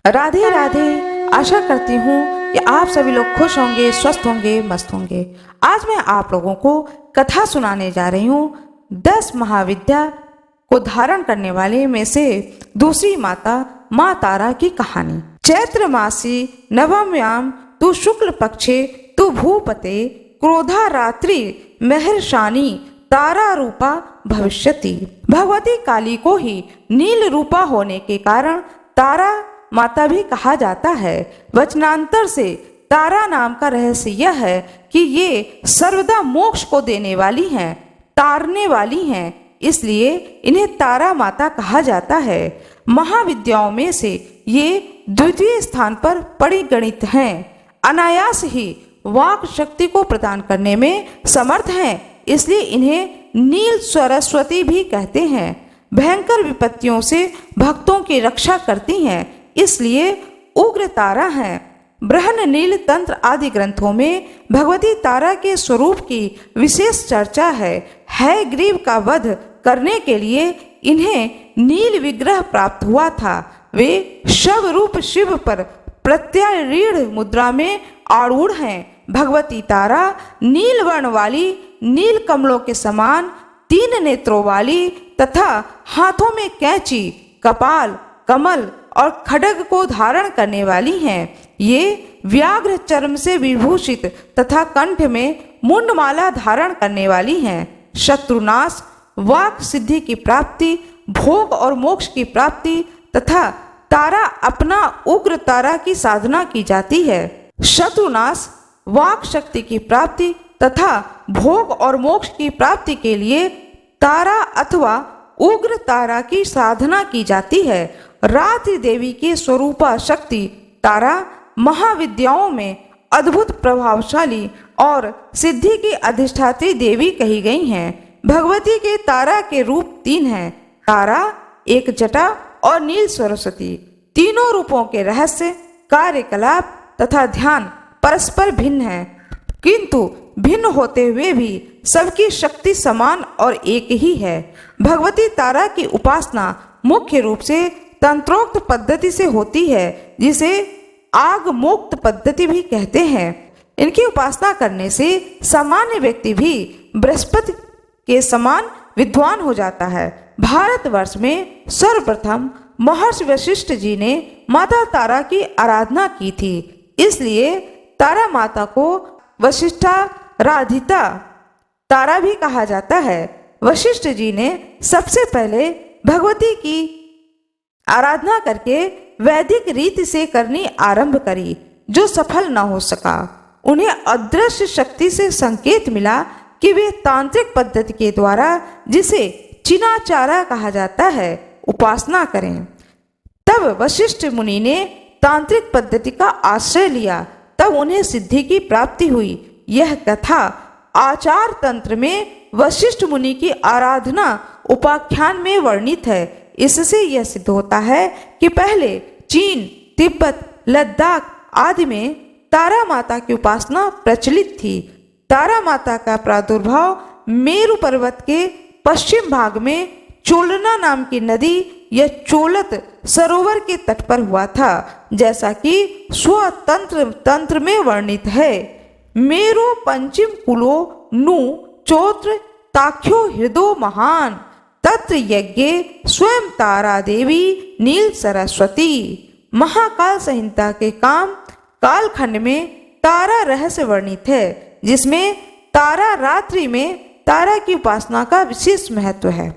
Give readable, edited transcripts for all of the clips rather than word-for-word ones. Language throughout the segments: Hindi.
राधे राधे। आशा करती हूँ कि आप सभी लोग खुश होंगे, स्वस्थ होंगे, मस्त होंगे। आज मैं आप लोगों को कथा सुनाने जा रही हूँ 10 महाविद्या को धारण करने वाले में से दूसरी माता माँ तारा की कहानी। चैत्र मासी नवम्याम तु शुक्ल पक्षे तु भूपते क्रोधा रात्रि मेहरशानी तारा रूपा भविष्यति। भगवती काली को ही नील रूपा होने के कारण तारा माता भी कहा जाता है। वचनांतर से तारा नाम का रहस्य यह है कि ये सर्वदा मोक्ष को देने वाली हैं, तारने वाली हैं, इसलिए इन्हें तारा माता कहा जाता है। महाविद्याओं में से ये द्वितीय स्थान पर परिगणित हैं। अनायास ही वाक शक्ति को प्रदान करने में समर्थ हैं, इसलिए इन्हें नील सरस्वती भी कहते हैं। भयंकर विपत्तियों से भक्तों की रक्षा करती हैं, इसलिए उग्र तारा हैं। बृहन नील तंत्र आदि ग्रंथों में भगवती तारा के स्वरूप की विशेष चर्चा है। ग्रीव का वध करने के लिए इन्हें नील विग्रह प्राप्त हुआ था। वे शव रूप शिव पर प्रत्यारूढ़ मुद्रा में आरूढ़ हैं। भगवती तारा नील वर्ण वाली, नील कमलों के समान 3 नेत्रों वाली तथा हाथों में कैंची, कपाल, कमल और खड्ग को धारण करने वाली हैं। ये व्याघ्र चर्म से विभूषित तथा कंठ में मुंडमाला धारण करने वाली हैं। शत्रुनाश, वाक सिद्धि की प्राप्ति, भोग और मोक्ष की प्राप्ति तथा तारा अपना उग्र तारा की साधना की जाती है। शत्रुनाश, वाक शक्ति की प्राप्ति तथा भोग और मोक्ष की प्राप्ति के लिए तारा अथवा उग्र तारा की साधना की जाती है। रात्रि देवी की स्वरूपा शक्ति तारा महाविद्याओं में अद्भुत प्रभावशाली और सिद्धि की अधिष्ठात्री देवी कही गई हैं। भगवती के तारा के रूप 3 हैं। तारा, एक जटा और नील सरस्वती। तीनों रूपों के रहस्य, कार्यकलाप तथा ध्यान परस्पर भिन्न हैं, किंतु भिन्न होते हुए भी सबकी शक्ति समान और एक ही है। भगवती तारा की उपासना मुख्य रूप से तंत्रोक्त पद्धति से होती है, जिसे आग मुक्त पद्धति भी कहते हैं। इनकी उपासना करने से सामान्य व्यक्ति भी बृहस्पति के समान विद्वान हो जाता है। भारतवर्ष में सर्वप्रथम महर्षि वशिष्ठ जी ने माता तारा की आराधना की थी, इसलिए तारा माता को वशिष्ठाराधिता तारा भी कहा जाता है। वशिष्ठ जी ने सबसे पहले भगवती की आराधना करके वैदिक रीति से करनी आरंभ करी, जो सफल न हो सका। उन्हें अदृश्य शक्ति से संकेत मिला कि वे तांत्रिक पद्धति के द्वारा, जिसे चिनाचारा कहा जाता है, उपासना करें। तब वशिष्ठ मुनि ने तांत्रिक पद्धति का आश्रय लिया, तब उन्हें सिद्धि की प्राप्ति हुई। यह कथा आचार तंत्र में वशिष्ठ मुनि की आराधना उपाख्यान में वर्णित है। इससे यह सिद्ध होता है कि पहले चीन, तिब्बत, लद्दाख आदि में तारा माता की उपासना प्रचलित थी। तारा माता का प्रादुर्भाव मेरु पर्वत के पश्चिम भाग में चोलना नाम की नदी या चोलत सरोवर के तट पर हुआ था, जैसा कि स्वतंत्र तंत्र में वर्णित है। मेरो पंचम कुलो नु चौत्र ताख्यो हृदो महान तत्र यज्ञे स्वयं तारा देवी नील सरस्वती। महाकाल संहिता के कालखंड में तारा रहस्य वर्णित है, जिसमें तारा रात्रि में तारा की उपासना का विशेष महत्व है।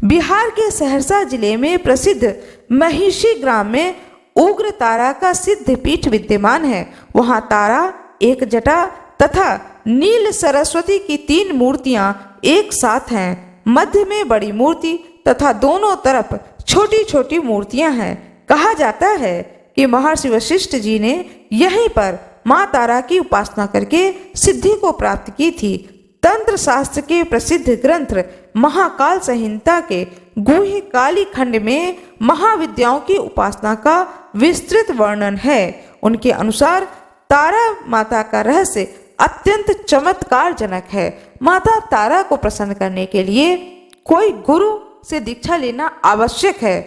बिहार के सहरसा जिले में प्रसिद्ध महिषी ग्राम में उग्र तारा का सिद्ध पीठ विद्यमान है। वहां तारा, एक जटा तथा नील सरस्वती की 3 मूर्तियां एक साथ हैं। मध्य में बड़ी मूर्ति तथा दोनों तरफ छोटी छोटी मूर्तियां हैं। कहा जाता है कि महर्षि वशिष्ठ जी ने यहीं पर माँ तारा की उपासना करके सिद्धि को प्राप्त की थी। तंत्र शास्त्र के प्रसिद्ध ग्रंथ महाकाल संहिता के गुह्य काली खंड में महाविद्याओं की उपासना का विस्तृत वर्णन है। उनके अनुसार तारा माता का रहस्य अत्यंत चमत्कारजनक है। माता तारा को प्रसन्न करने के लिए कोई गुरु से दीक्षा लेना आवश्यक है।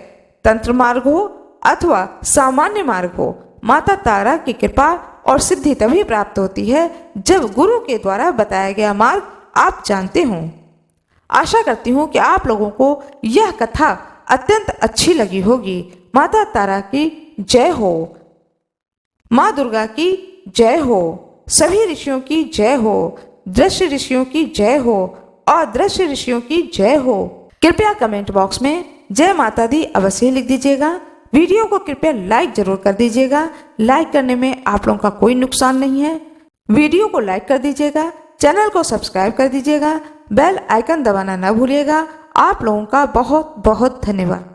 तंत्र मार्ग हो अथवा सामान्य मार्ग हो, माता तारा की कृपा और सिद्धि तभी प्राप्त होती है जब गुरु के द्वारा बताया गया मार्ग आप जानते हों। आशा करती हूँ कि आप लोगों को यह कथा अत्यंत अच्छी लगी होगी। माता तारा की जय हो, माँ दुर्गा की जय हो, सभी ऋषियों की जय हो, दृश्य ऋषियों की जय हो और दृश्य ऋषियों की जय हो। कृपया कमेंट बॉक्स में जय माता दी अवश्य लिख दीजिएगा। वीडियो को कृपया लाइक जरूर कर दीजिएगा। लाइक करने में आप लोगों का कोई नुकसान नहीं है। वीडियो को लाइक कर दीजिएगा, चैनल को सब्सक्राइब कर दीजिएगा, बेल आइकन दबाना न भूलिएगा। आप लोगों का बहुत बहुत धन्यवाद।